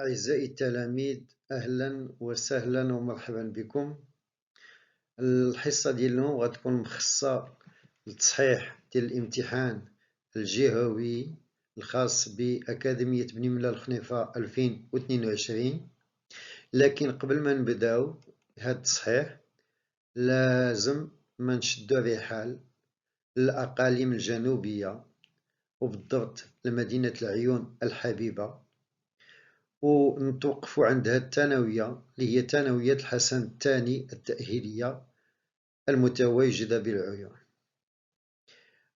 أعزائي التلاميذ، أهلا وسهلا ومرحبا بكم. الحصة ديال اليوم غتكون مخصصة للتصحيح ديال الامتحان الجهوي الخاص بأكاديمية بني ملا الخنيفة 2022. لكن قبل ما نبداو هاد التصحيح لازم ما نشدو الرحال للأقاليم الجنوبية وبالضبط لمدينة العيون الحبيبة، ونتوقفوا عند هذه الثانوية اللي هي ثانوية الحسن الثاني التأهيلية المتواجدة بالعيون.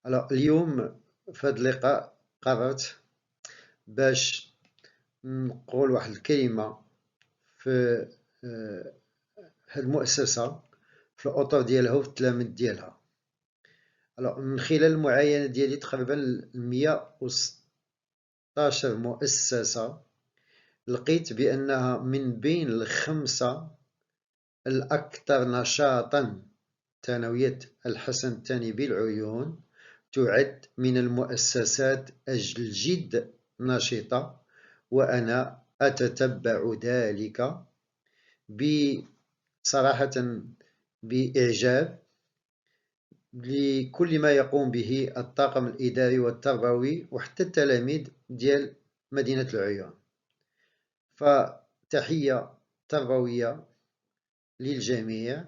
اليوم في هذا اللقاء قررت باش نقول واحد الكلمة في هذه المؤسسة، في الأطر ديالها وفي التلاميذ ديالها. من خلال المعاينة ديالي تقريبا 116 مؤسسة، لقيت بأنها من بين الخمسة الأكثر نشاطا ثانوية الحسن الثاني بالعيون تعد من المؤسسات الجد نشطة، وأنا أتتبع ذلك بصراحة بإعجاب لكل ما يقوم به الطاقم الإداري والتربوي وحتى التلاميذ ديال مدينة العيون. فتحية تربوية للجميع،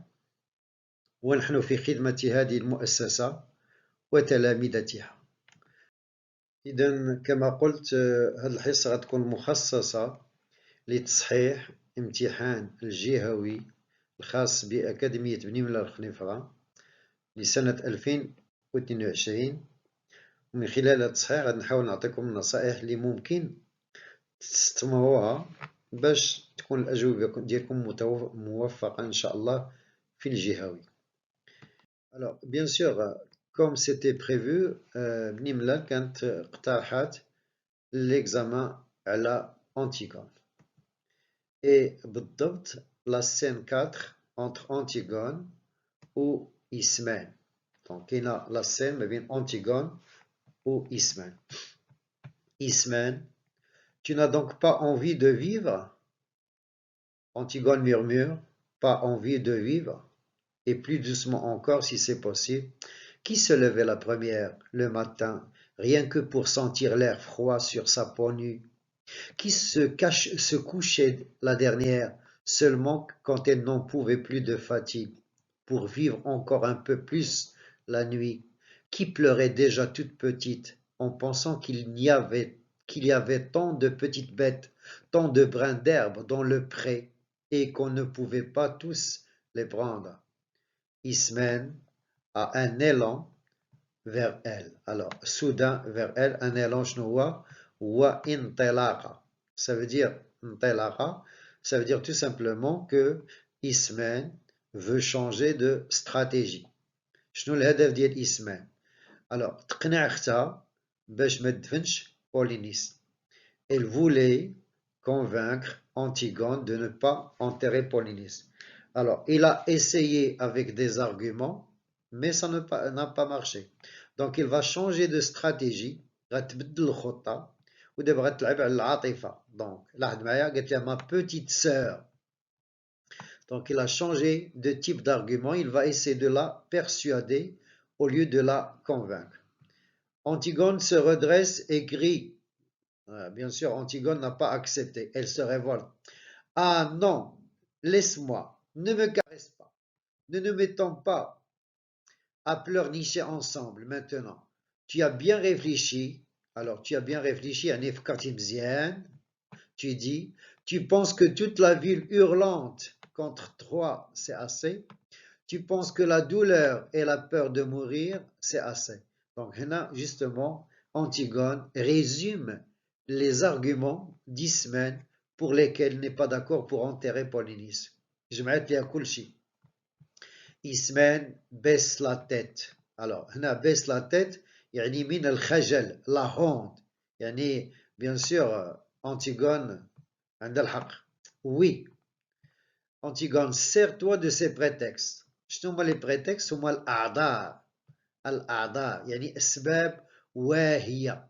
ونحن في خدمة هذه المؤسسة وتلامذتها. إذا كما قلت، هذه الحصة غتكون مخصصة لتصحيح امتحان الجهوي الخاص بأكاديمية بني ملا الخنيفرة لسنة 2022. ومن خلال التصحيح غادي نحاول نعطيكم النصائح اللي ممكن تستمروها باش تكون الأجوبة ديالكم موفقة إن شاء الله في الجهوي. Alors, bien sûr, comme c'était prévu, بني ملا كانت اقترحت l'examen على Antigone. Et بالضبط la scène 4 entre Antigone ou Ismène. Donc, كاينة la scène ما بين Antigone ou Ismène. Ismène, tu n'as donc pas envie de vivre? Antigone murmure, pas envie de vivre? Et plus doucement encore si c'est possible. Qui se levait la première le matin, rien que pour sentir l'air froid sur sa peau nue? Qui se couchait la dernière seulement quand elle n'en pouvait plus de fatigue, pour vivre encore un peu plus la nuit? Qui pleurait déjà toute petite en pensant qu'il y avait tant de petites bêtes, tant de brins d'herbe dans le pré, et qu'on ne pouvait pas tous les prendre? Ismène a un élan vers elle. Alors, soudain vers elle, un élan chnoua, wa intelaqa. Ça veut dire, intelaqa, ça veut dire tout simplement que Ismène veut changer de stratégie. شنو الهدف ديال إسماعيل؟ Alors, تقنع اختها باش ما تدفنش Polynice. Elle voulait convaincre Antigone de ne pas enterrer Polynice. Alors, il a essayé avec des arguments, mais ça n'a pas marché. Donc, il va changer de stratégie. غتبدل الخطة ودابا غتلعب على العاطفة. Donc, لاحظ معايا قالت لها ma petite sœur. Donc, il a changé de type d'argument. Il va essayer de la persuader au lieu de la convaincre. Antigone se redresse et crie. Bien sûr, Antigone n'a pas accepté. Elle se révolte. Ah non, laisse-moi, ne me caresse pas. Ne nous mettons pas à pleurnicher ensemble maintenant. Tu as bien réfléchi. Alors, tu as bien réfléchi à Nefkati Mzian. Tu dis, tu penses que toute la ville hurlante contre toi, c'est assez. Tu penses que la douleur et la peur de mourir, c'est assez. Donc, là, justement, Antigone résume les arguments d'Ismène pour lesquels il n'est pas d'accord pour enterrer Polynice. جمعت ليها كل شيء. Ismène baisse la tête. Alors, هنا baisse la tête يعني من الخجل, la honte. يعني bien sûr Antigone عندها الحق. Oui. Antigone, sers-toi de ces prétextes. شنو هما les prétextes؟ هما الأعذار. الأعذار يعني أسباب واهية.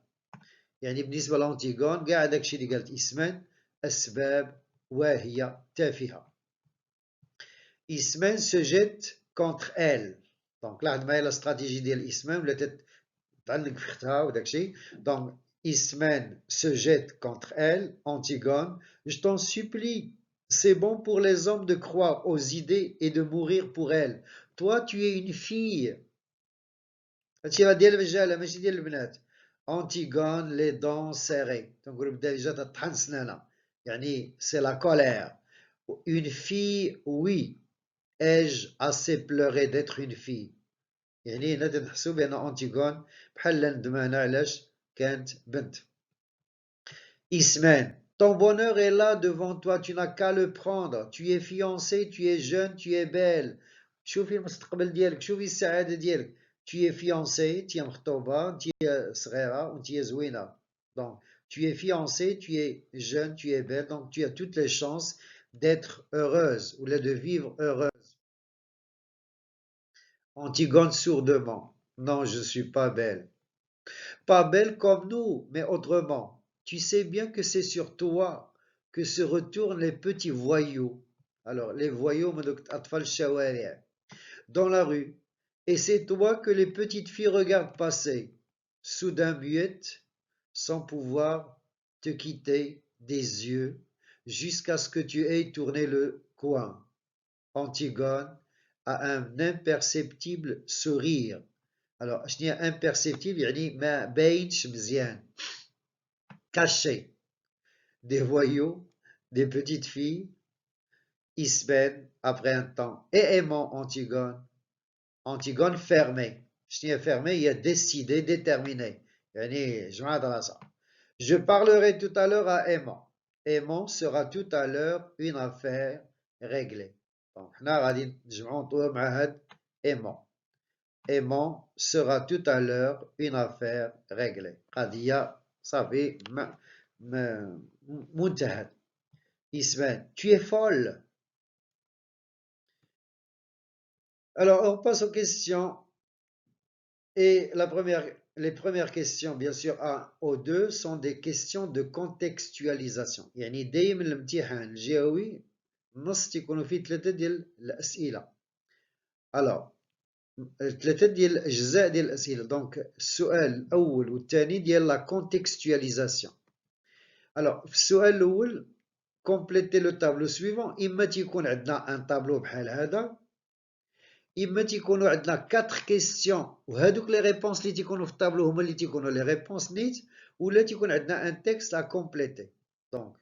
يعني بالنسبة لأنتيغون كاع داكشي اللي قالت إسمان أسباب واهية تافهة. إسمان se jette contre elle. Donc là عندنا la stratégie ديال إسمان ولا تعلق في اختها وداك الشيء. Donc Ismène se jette contre elle. Antigone, je t'en supplie, c'est bon pour les hommes de croire aux idées et de mourir pour elles. Toi, tu es une fille. هادشي راه ديال الرجاله ماشي ديال البنات. Antigone, les dents serrées. تنقول بدا جات تطحن سنانها. يعني c'est la colère. Une fille, oui. Ai-je assez pleuré d'être une fille. يعني هنا تنحسو بأن أنتيغون بحال ندمانة علاش كانت بنت. Ismène, ton bonheur est là devant toi, tu n'as qu'à le prendre. Tu es fiancée, tu es jeune, tu es belle. شوفي المستقبل ديالك، شوفي السعادة ديالك. Tu es fiancée, tu es مخطوبة، tu es صغيرة و tu es زوينة. Donc, tu es fiancée, tu es jeune, tu es belle, donc tu as toutes les chances d'être heureuse ou de vivre heureuse. Antigone sourdement. Non, je ne suis pas belle. Pas belle comme nous, mais autrement. Tu sais bien que c'est sur toi que se retournent les petits voyous. Alors, les voyous, dans la rue. Et c'est toi que les petites filles regardent passer, soudain muettes, sans pouvoir te quitter des yeux, jusqu'à ce que tu aies tourné le coin. Antigone a un imperceptible sourire. Alors, je dis imperceptible, يعني ما باينش مزيان. Caché. Des voyous, des petites filles, Ismène, après un temps, et aimant Antigone. Antigone fermée. Je dis fermée, il y a décidé, déterminé. يعني جمعة دراسة. Je parlerai tout à l'heure à Aimant. Aimant sera tout à l'heure une affaire réglée. Donc, حنا غادي نجمعو نطويو مع هاد Aimant. Aimant sera tout à l'heure une affaire réglée. قضية صافي منتهى. Ismène, tu es folle. Alors, on passe aux questions. Et les premières questions, bien sûr, 1 ou 2, sont des questions de contextualisation. يعني دايما الامتحان الجهوي النص تيكونوا فيه 3 ديال الأسئلة. Alors, 3 ديال الأجزاء ديال الأسئلة. دونك السؤال الأول والثاني ديال لا كونتكستواليزاسيون. Alors, في السؤال الأول compléter le tableau suivant. إما تيكون عندنا ان طابلو بحال هذا، إما تيكونوا عندنا 4 كيستيون وهذوك لي ريبونس اللي تيكونوا في الطابلو هما اللي تيكونوا لي ريبونس نيت، ولا تيكون عندنا ان تكست ا كومبليتي. دونك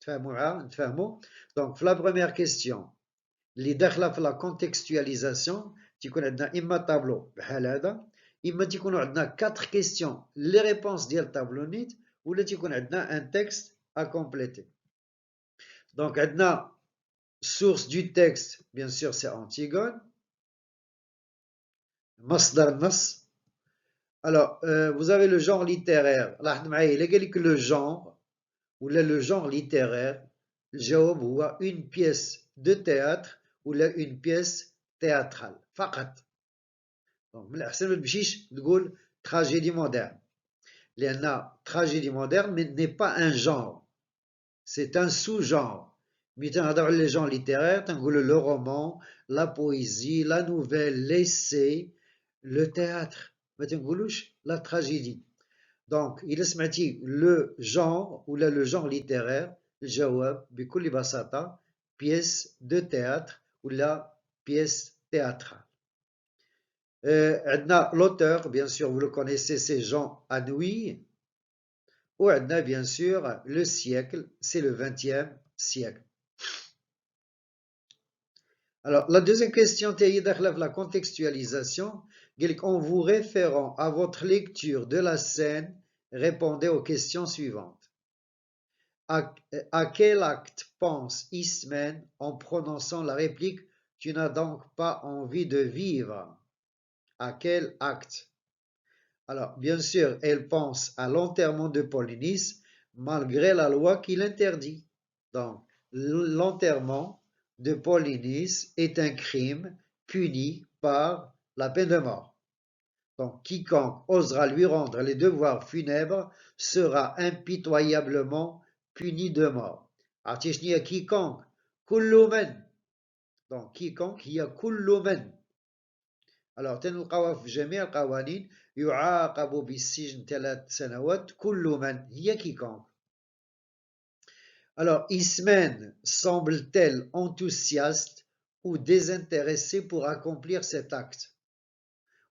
نتفاهموا. دونك في لا بروميير كيستيون اللي داخله في لا كونتكستواليزاسيون تيكون عندنا اما طابلو بحال هذا، اما تيكونوا عندنا 4 كيستيون لي ريبونس ديال الطابلو نيت، ولا تيكون عندنا ان تكست ا كومبليتي. دونك عندنا source du texte, bien sûr, c'est Antigone. مصدر النص. Alors, vous avez le genre littéraire. لاحظ معايا إلا قال لك le genre ولا le genre littéraire، الجواب هو une pièce de théâtre ولا une pièce théâtrale فقط. Donc من الأحسن ما تمشيش تقول tragédie moderne، لأن tragédie moderne n'est pas un genre، c'est un sous-genre. ملي تنهضروا على les genres littéraires تنقولوا le roman, la poésie, la nouvelle, l'essai, le théâtre. ما تنقولوش لا تراجيدي. دونك إلا سمعتي لو جونغ ولا لو جونغ ليتيرير، الجواب بكل بساطة بيس دو تياتر ولا بيس تياترال. عندنا لوتور بيان سور vous le connaissez, c'est Jean Anouilh. وعندنا بيان سور لو سيكل, c'est le 20e siècle. Alors, la deuxième question, la contextualisation, en vous référant à votre lecture de la scène, répondez aux questions suivantes. À quel acte pense Ismène en prononçant la réplique « Tu n'as donc pas envie de vivre » À quel acte? Alors, bien sûr, elle pense à l'enterrement de Polynice, malgré la loi qui l'interdit. Donc, l'enterrement de Polynice est un crime puni par la peine de mort. Donc, quiconque osera lui rendre les devoirs funèbres sera impitoyablement puni de mort. عرفتي quiconque كل من. Donc quiconque هي كل من. Alors تلقاوها في جميع القوانين يعاقب بالسجن 3 سنوات كل من هي quiconque. Alors Ismène semble-t-elle enthousiaste ou désintéressée pour accomplir cet acte.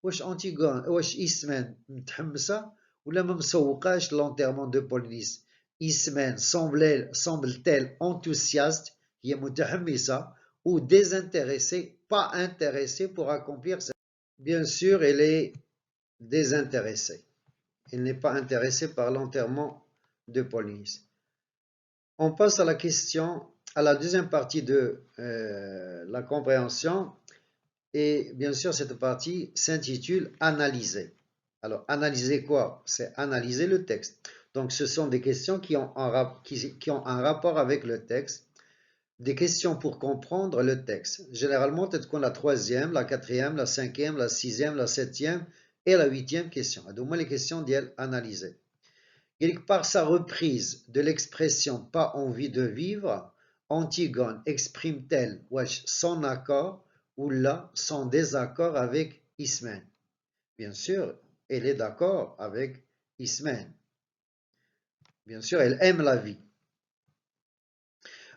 واش أنتيغون واش إسمène متحمسة ولا ما مسوقاش l'enterrement de Polynice. Ismène semble-t-elle enthousiaste هي متحمسة ou désintéressée pas intéressée pour accomplir cet acte. Bien sûr elle est désintéressée. Elle n'est pas intéressée par l'enterrement de Polynice. On passe à la question, à la deuxième partie de la compréhension. Et bien sûr, cette partie s'intitule Analyser. Alors, analyser quoi? C'est analyser le texte. Donc, ce sont des questions qui ont un rapport avec le texte, des questions pour comprendre le texte. Généralement, peut-être qu'on a la troisième, la quatrième, la cinquième, la sixième, la septième et la huitième question. Donc, moi, les questions d'elle analyser. Par sa reprise de l'expression pas envie de vivre, Antigone exprime-t-elle son accord ou là son désaccord avec Ismène? Bien sûr, elle est d'accord avec Ismène. Bien sûr, elle aime la vie.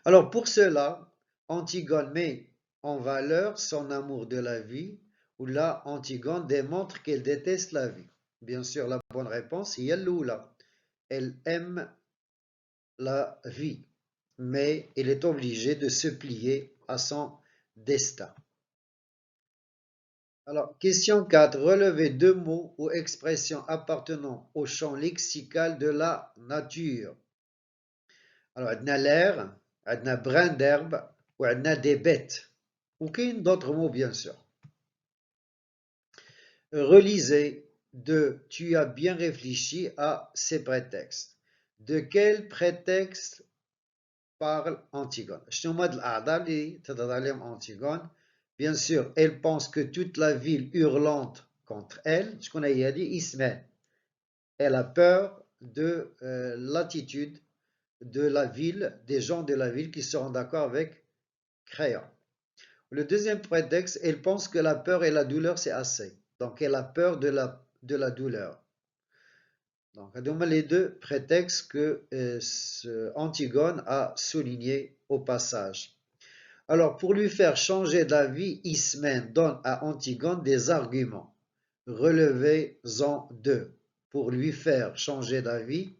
Alors pour cela, Antigone met en valeur son amour de la vie, ou là Antigone démontre qu'elle déteste la vie. Bien sûr, la bonne réponse est Yalloula. Elle aime la vie, mais elle est obligée de se plier à son destin. Alors, question 4. Relevez 2 mots ou expressions appartenant au champ lexical de la nature. Alors, on a l'air, on a brin d'herbe, ou on a des bêtes. Aucun d'autres mots, bien sûr. Relisez de tu as bien réfléchi à ces prétextes. De quel prétexte parle Antigone? Bien sûr, elle pense que toute la ville hurlante contre elle, ce qu'on a dit, Ismène. Elle a peur de l'attitude de la ville, des gens de la ville qui seront d'accord avec Créon. Le deuxième prétexte, elle pense que la peur et la douleur, c'est assez. Donc, elle a peur de la douleur. Donc, les 2 prétextes que Antigone a soulignés au passage. Alors, pour lui faire changer d'avis, Ismène donne à Antigone des arguments. Relevez-en 2. Pour lui faire changer d'avis,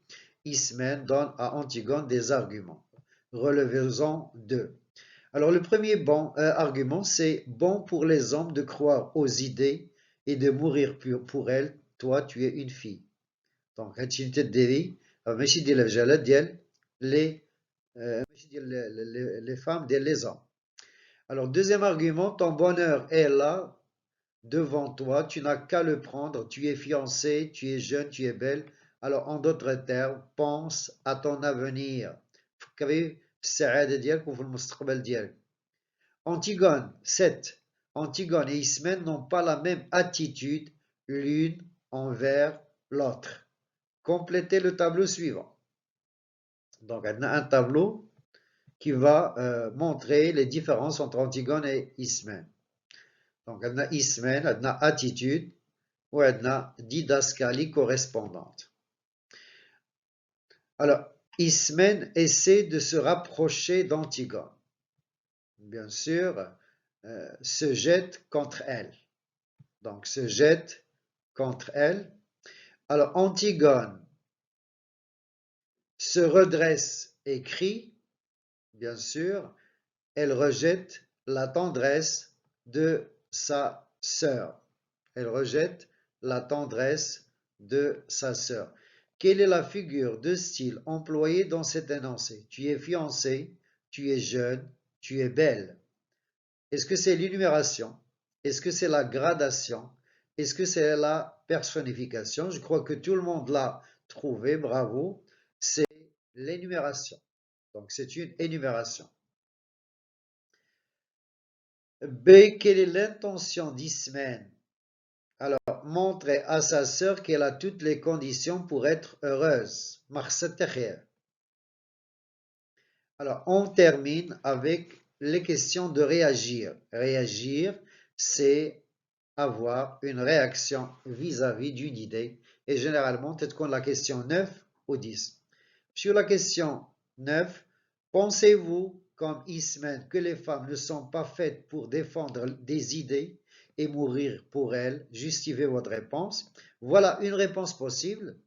Ismène donne à Antigone des arguments. Relevez-en 2. Alors, le premier argument, c'est bon pour les hommes de croire aux idées et de mourir pour elles. Toi, tu es une fille. Donc, les femmes, les hommes. Alors, deuxième argument, ton bonheur est là, devant toi, tu n'as qu'à le prendre, tu es fiancé, tu es jeune, tu es belle. Alors, en d'autres termes, pense à ton avenir. Antigone, 7. Antigone et Ismène n'ont pas la même attitude l'une envers l'autre. Complétez le tableau suivant. Donc, on a un tableau qui va montrer les différences entre Antigone et Ismène. Donc, on a Ismène, on a attitude, ou on a didascalie correspondante. Alors, Ismène essaie de se rapprocher d'Antigone. Bien sûr, se jette contre elle. Donc, se jette contre elle. Alors, Antigone se redresse et crie. Bien sûr, elle rejette la tendresse de sa sœur. Elle rejette la tendresse de sa sœur. Quelle est la figure de style employée dans cet énoncé? Tu es fiancé, tu es jeune, tu es belle. Est-ce que c'est l'énumération? Est-ce que c'est la gradation? Est-ce que c'est la personnification? Je crois que tout le monde l'a trouvé, bravo. C'est l'énumération. Donc c'est une énumération. B. Quelle est l'intention d'Ismène? Alors, montrer à sa sœur qu'elle a toutes les conditions pour être heureuse. Alors, on termine avec les questions de réagir. Réagir, c'est avoir une réaction vis-à-vis d'une idée. Et généralement, peut-être qu'on la question 9 ou 10. Sur la question 9, pensez-vous, comme Ismène, que les femmes ne sont pas faites pour défendre des idées et mourir pour elles? Justifiez votre réponse. Voilà une réponse possible.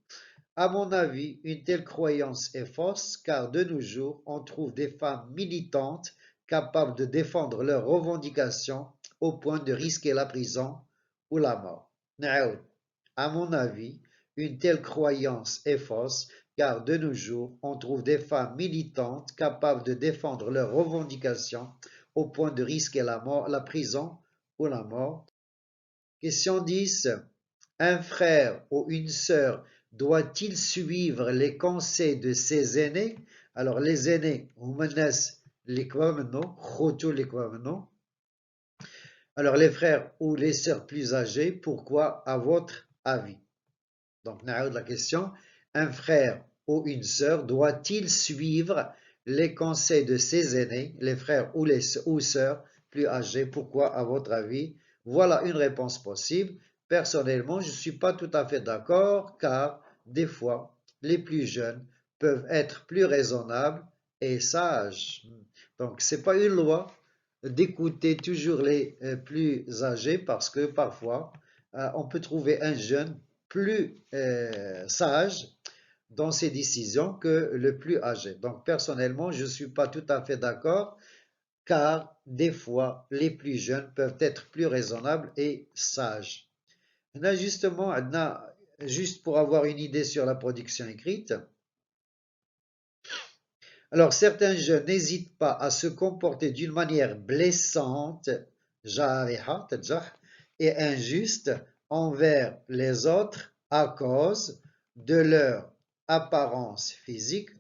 À mon avis, une telle croyance est fausse car de nos jours, on trouve des femmes militantes capables de défendre leurs revendications au point de risquer la prison ou la mort. Naoud. À mon avis, une telle croyance est fausse car de nos jours, on trouve des femmes militantes capables de défendre leurs revendications au point de risquer la mort, la prison ou la mort. Question 10. Un frère ou une sœur doit-il suivre les conseils de ses aînés? Alors, les aînés, alors les frères ou les sœurs plus âgés, pourquoi à votre avis? Donc, la question, un frère ou une sœur doit-il suivre les conseils de ses aînés, les frères ou les sœurs plus âgés? Pourquoi à votre avis? Voilà une réponse possible. Personnellement, je ne suis pas tout à fait d'accord car des fois, les plus jeunes peuvent être plus raisonnables et sages. Donc, ce n'est pas une loi d'écouter toujours les plus âgés parce que parfois, on peut trouver un jeune plus sage dans ses décisions que le plus âgé. Donc, personnellement, je ne suis pas tout à fait d'accord car des fois, les plus jeunes peuvent être plus raisonnables et sages. Là, justement, juste pour avoir une idée sur la production écrite, alors certains jeunes n'hésitent pas à se comporter d'une manière blessante, et injuste envers les autres à cause de leur apparence physique,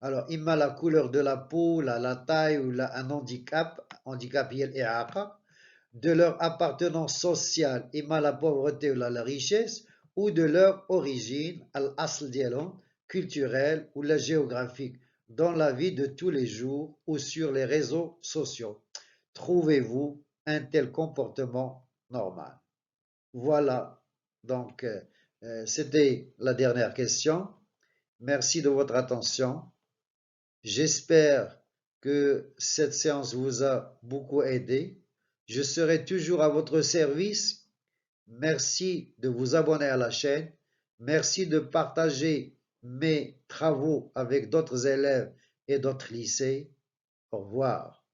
alors imma la couleur de la peau, la taille ou un handicap de leur appartenance sociale, imma la pauvreté ou la richesse, ou de leur origine, al-asl dialon, culturelle ou la géographique, dans la vie de tous les jours ou sur les réseaux sociaux. Trouvez-vous un tel comportement normal? Voilà, donc c'était la dernière question. Merci de votre attention. J'espère que cette séance vous a beaucoup aidé. Je serai toujours à votre service. Merci de vous abonner à la chaîne. Merci de partager mes travaux avec d'autres élèves et d'autres lycées. Au revoir.